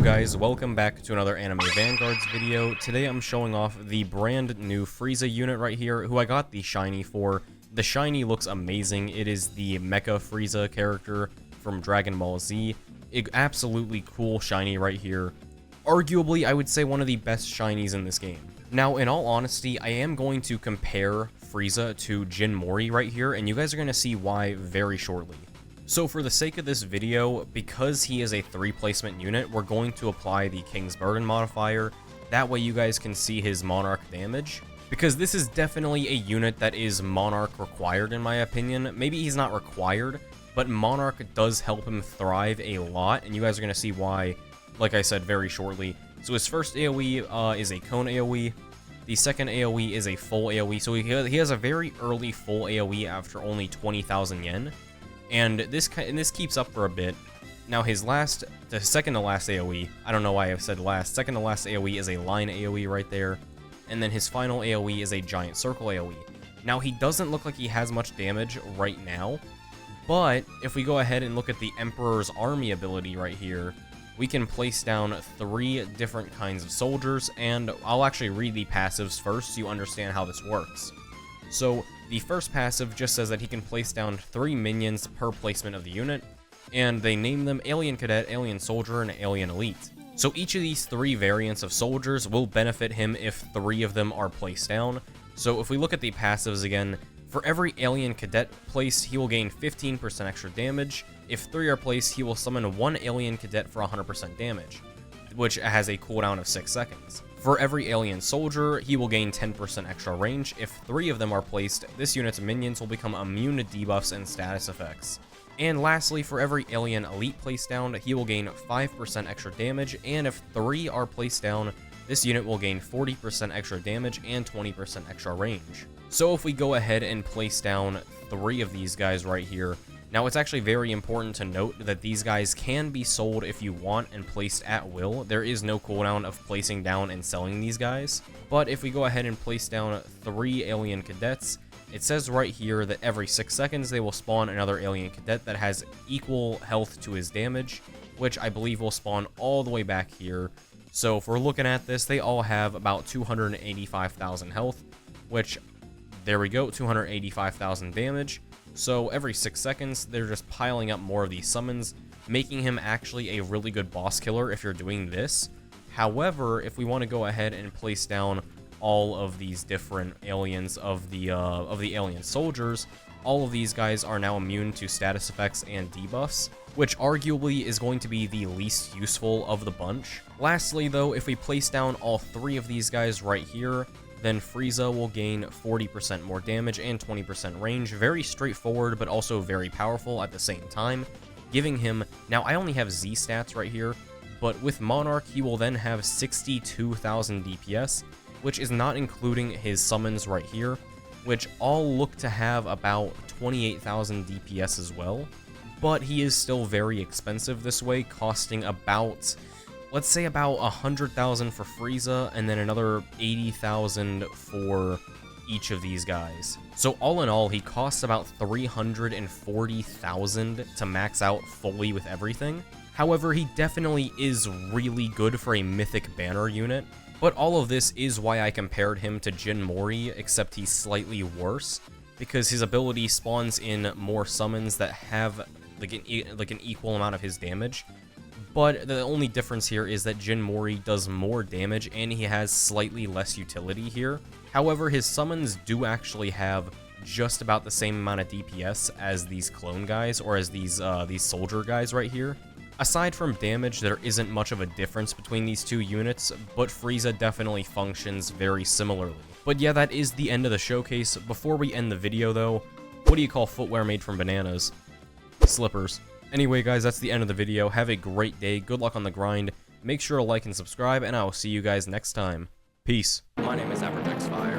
Hello guys, welcome back to another Anime Vanguards video. Today I'm showing off the brand new Frieza unit right here, who I got the shiny for. The shiny looks amazing. It is the Mecha Frieza character from Dragon Ball Z. Absolutely cool shiny right here. Arguably, I would say one of the best shinies in this game. Now, in all honesty, I am going to compare Frieza to Jin Mori right here, and you guys are going to see why very shortly. So for the sake of this video, because he is a 3 placement unit, we're going to apply the King's Burden modifier. That way you guys can see his Monarch damage. Because this is definitely a unit that is Monarch required in my opinion. Maybe he's not required, but Monarch does help him thrive a lot, and you guys are going to see why, like I said, very shortly. So his first AoE is a Cone AoE. The second AoE is a full AoE, so he has a very early full AoE after only 20,000 yen. And this keeps up for a bit. Now the second to last AoE, I don't know why I've said last, second to last AoE is a line AoE right there. And then his final AoE is a giant circle AoE. Now he doesn't look like he has much damage right now, but if we go ahead and look at the Emperor's Army ability right here, we can place down 3 different kinds of soldiers, and I'll actually read the passives first so you understand how this works. So the first passive just says that he can place down 3 minions per placement of the unit, and they name them Alien Cadet, Alien Soldier, and Alien Elite. So each of these 3 variants of soldiers will benefit him if 3 of them are placed down. So if we look at the passives again, for every Alien Cadet placed, he will gain 15% extra damage. If 3 are placed, he will summon 1 Alien Cadet for 100% damage, which has a cooldown of 6 seconds. For every Alien Soldier, he will gain 10% extra range. If 3 of them are placed, this unit's minions will become immune to debuffs and status effects. And lastly, for every Alien Elite placed down, he will gain 5% extra damage, and if 3 are placed down, this unit will gain 40% extra damage and 20% extra range. So if we go ahead and place down 3 of these guys right here, now it's actually very important to note that these guys can be sold if you want and placed at will. There is no cooldown of placing down and selling these guys. But if we go ahead and place down 3 Alien Cadets, it says right here that every 6 seconds they will spawn another Alien Cadet that has equal health to his damage, which I believe will spawn all the way back here. So if we're looking at this, they all have about 285,000 health, which, there we go, 285,000 damage. So every 6 seconds, they're just piling up more of these summons, making him actually a really good boss killer if you're doing this. However, if we want to go ahead and place down all of these different aliens of the alien soldiers, all of these guys are now immune to status effects and debuffs, which arguably is going to be the least useful of the bunch. Lastly though, if we place down all 3 of these guys right here, then Frieza will gain 40% more damage and 20% range. Very straightforward, but also very powerful at the same time, giving him, now I only have Z stats right here, but with Monarch, he will then have 62,000 DPS, which is not including his summons right here, which all look to have about 28,000 DPS as well, but he is still very expensive this way, costing about, let's say about 100,000 for Frieza, and then another 80,000 for each of these guys. So all in all, he costs about 340,000 to max out fully with everything. However, he definitely is really good for a Mythic Banner unit, but all of this is why I compared him to Jin Mori, except he's slightly worse, because his ability spawns in more summons that have like an equal amount of his damage. But the only difference here is that Jin Mori does more damage and he has slightly less utility here. However, his summons do actually have just about the same amount of DPS as these clone guys, or as these soldier guys right here. Aside from damage, there isn't much of a difference between these 2 units, but Frieza definitely functions very similarly. But yeah, that is the end of the showcase. Before we end the video though, what do you call footwear made from bananas? Slippers. Anyway guys, that's the end of the video. Have a great day, good luck on the grind, make sure to like and subscribe, and I will see you guys next time. Peace. My name is Apertex5.